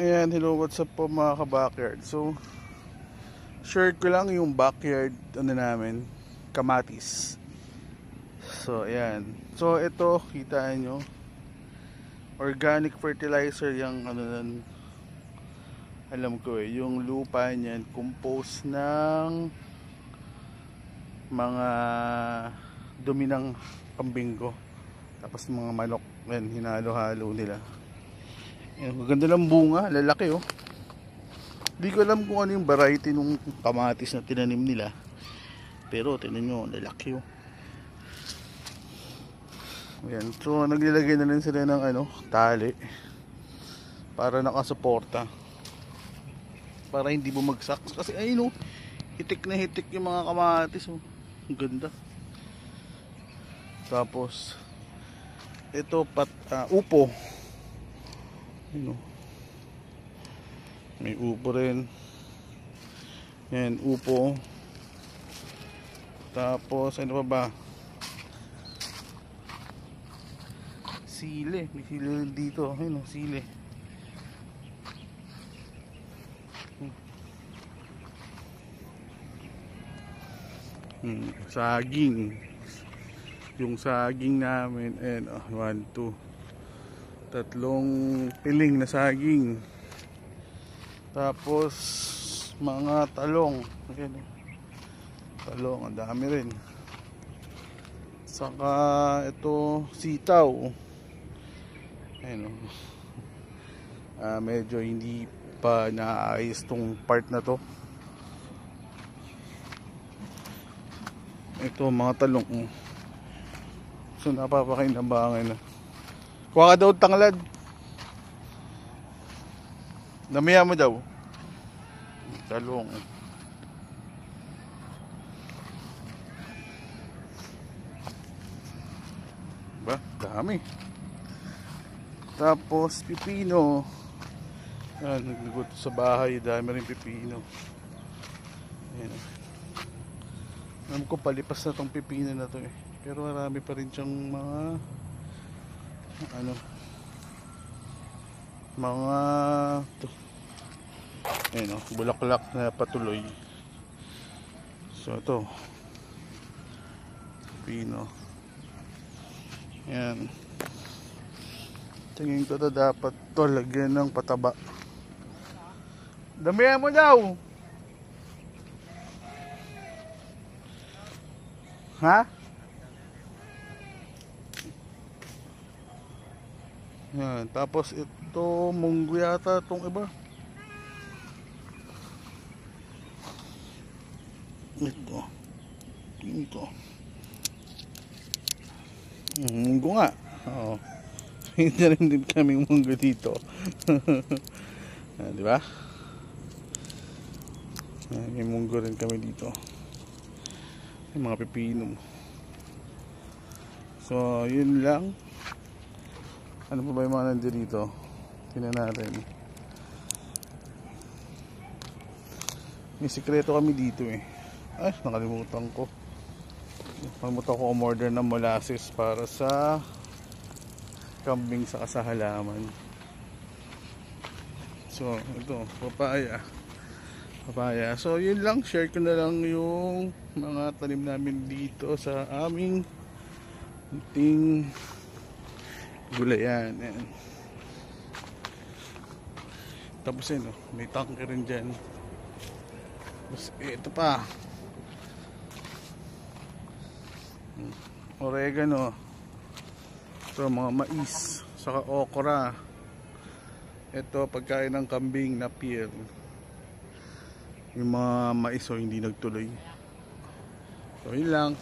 Ayan, hello, what's up po mga ka-backyard. So, share ko lang yung backyard namin, kamatis. So, ayan. So, ito, kita nyo, organic fertilizer yung alam ko yung lupa niyan, compost ng mga dumi ng kambing ko. Tapos mga manok, ayan, hinalo-halo nila. Ayan, maganda ng bunga, lalaki oh. Hindi ko alam kung ano yung variety nung kamatis na tinanim nila. Pero tingnan nyo, lalaki oh. Ayan, so naglalagay na rin sila ng tali para nakasuporta, para hindi bumagsak. Kasi ayun oh, hitik na hitik yung mga kamatis oh. Ang ganda. Tapos ito upo. Ayun oh. May upo rin. Yan, upo. Tapos ano pa ba? Sili. May sili dito. Ayun oh, sili. Saging. Yung saging namin, and 1, 2, tatlong piling na saging. Tapos mga talong. Ayan, talong, ang dami rin. Saka ito sitaw. Ayan, medyo hindi pa naayos tong part na to. Ito mga talong. So napapakinabangan na. Kuha ka daw tanglad. Damihan mo daw. Talong. Ba, dami. Tapos pipino. Nagluto sa bahay, dami rin pipino. Ayan. Alam ko palipas na tong pipino na to eh. Pero marami pa rin siyang mga bulaklak na patuloy. So ito pino. Yan, tingin ko to dapat to lagyan ng pataba. Damihan mo daw. Ha? Yan, tapos ito munggo yata itong iba. Ito munggo nga. Oo. Hindi rin din kaming munggo dito. Di ba? May munggo rin kami dito. Yung mga pepino. So yun lang. Ano pa ba yung mga nandito? Tingnan natin. May sikreto kami dito eh. Ay, nakalimutan ko. Nakalimutan ko umorder ng molasses para sa kambing sa halaman. So, ito, papaya. Papaya. So, yun lang. Share ko na lang yung mga tanim namin dito sa aming munting gulayan. Ayan. Tapos yun, may tangke rin dyan. Tapos ito pa, oregano. So mga mais, saka okra. Ito pagkain ng kambing na pear. Yung mga mais hindi nagtuloy. So yun lang.